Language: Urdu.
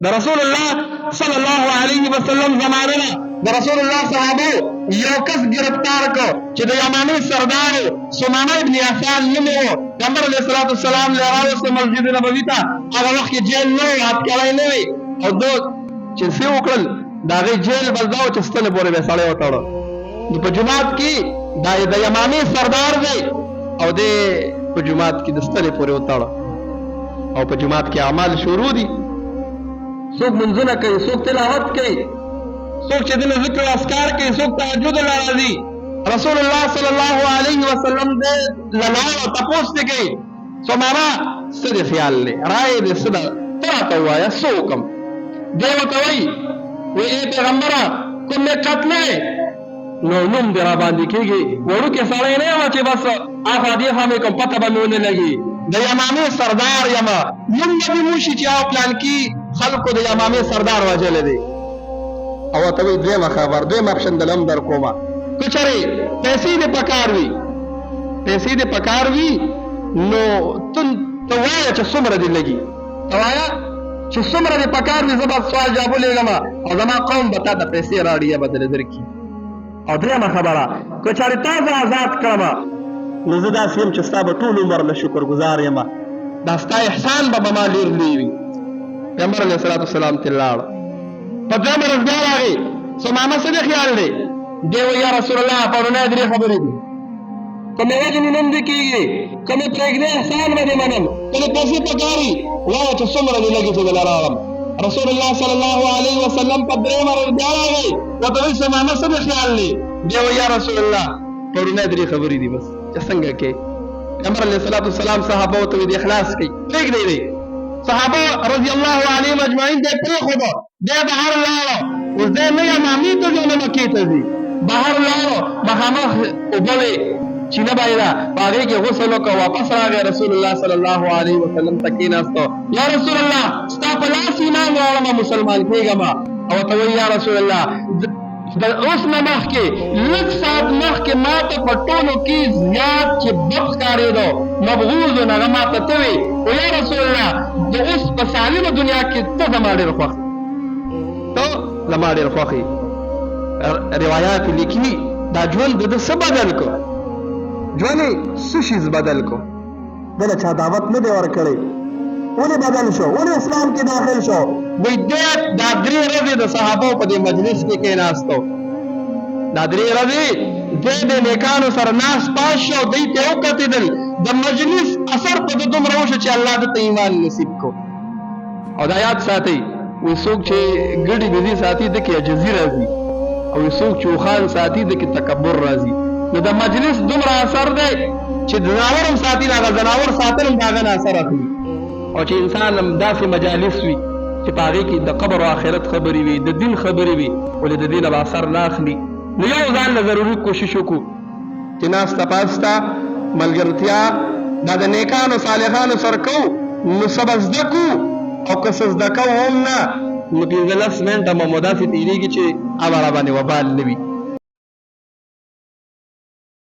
د رسول الله صلی الله علیه وسلم زمانه د رسول الله صحابه یو کس گرفتار کو چې د یمانی سردار سمامه ابن عفان نوم و. پیغمبر علیه الصلاة والسلام له راوسته مسجد نبوي ته. هغه وخت کې جیل نه و، اټکلی نه وي، او دو چې څه وکړل د هغې جیل بس دا و چې ستنې پورې به سړی وتړه. په جومات کې دا د یمانی سردار دی او دی په جومات کې د ستنې پورې وتړه او په جومات کې اعمال شروع دي. څوک منځونه کوي، څوک تلاوت کوي، څوک چې دنه ذکر او اذکار کوي، څوک تهجد له راځي. رسول الله صلی الله علیه وسلم دې لاله تپوس دې کوي څومره څه دې خیال لې رائے دې څه ده ته راته ووایه څه وکړم. دی ورته وایي ای پیغمبره کوم مې قتلی نو نوم دې راباندې کېږي، وړوکی سړی نه یم چې بس اخوا دېخوا مې کوم پته به مې ونه لګي. د یمامې سردار یم، نوم به مې وشي چې او پلانکي خلکو د یمامې سردار وژلی دی. او ورته وایي دویمه خبر، دویم اپشن دله هم در کومه، که چېرې پیسې دې پکار وي، پیسې دې پکار وي نو ته وایه چې څومره دې لګي، ته وایه چې څومره دې پکار وي، زه به سوال جواب ولېږم او زما قوم به تا ته پیسې راوړي یا به درې درکړي. او درېیمه خبره، که چېرې تا زه آزاد کړم نو زه داسې یم چې ستا به ټول عمر نه شکر ګزار یم، دا ستا احسان به ما ډېر لوی وي. پیغمبر علیه الصلاة والسلام ترې لاړه. په دویمه ورځ بیا راغی، ثمامه څه دې خیال دی؟ دی وایي یا رسول الله پرونی درې خبرې دي، که مې وژنې نوم دې کېږي، که مې پرېږدې احسان به دې منم، که دې پیسې پکار وي وایه چې څومره دې لګي چې دله راغلم. رسول الله صلی الله علیه وسلم په درېیمه ورځ بیا راغی، ورته وایي ثمامه څه دې خیال دی؟ دی وایي یا رسول الله پرونی درې خبرې دي بس چې څنګه کې. پیغمبر علیه الصلاة والسلام صحابه ته وایي د اخلاص کوي، پرېږدی دی. صحابه رضی الله علیهم اجمعین دی پرېښوده، دی بهر لاړه، اوس دی نه یمامې ته ځي نه مکې ته ځي، بهر لاړه، مخامخ اوبه وې چینه باندې ده، په هغې کې غسل وکړه، واپس راغی رسول الله صلی الله علیه وسلم ته کېناستو. یا رسول الله ستا په لاس ایمان راوړم مسلمان کېږم. او ورته وایي یا رسول الله د اوس نه مخکې لږ ساعت مخکې ما ته په ټولو کې زیات چې بد ښکارېدو مبغوض و هغه ما ته ته وې خو یا رسول الله د اوس په سالمه دنیا کې ته زما ډېر خوښ، ته زما ډېر خوښ یې. روایات لیکي دا ژوند د ده څه بدل کړو، ژوند یې څه شیز بدل کړو. بله چا دعوت نه دی ورکړی، ولې بدل شو، ولې اسلام کې داخل شو؟ وایي دی دا درې ورځې د صحابو په دې مجلس کې کېناستو، دا درې ورځې دی د نیکانو سره ناست پاس شو، دوی ته وکتېدل، د مجلس اثر په ده دومره وشو چې الله ده ته ایمان نصیب کو. او دا یاد ساتئ، وایي څوک چې ګډې بېزي ساتي ده کې عجزي راځي، او څوک چې اوښان ساتي ده کې تکبر راځي. نو د مجلس دومره اثر دی چې ځناور هم ساتي، د هغه ځناور ساتل هم د هغه نه اثر اخلي. او چې انسان هم داسې مجالس وي چې په هغې کې د قبر او آخرت خبرې وي، د دین خبرې وي، ولې د دې نه به اثر نه اخلي. نو یو ځان له ضروري کوشش وکړو چې ناسته پاسته ملګرتیا دا د نیکانو صالحانو سره کوو، نو څه به زده کړو، او که څه زده کوو هم نه نو 15 منټه به مو داسې تېرېږي چې هغه راباندې وبال نه وي.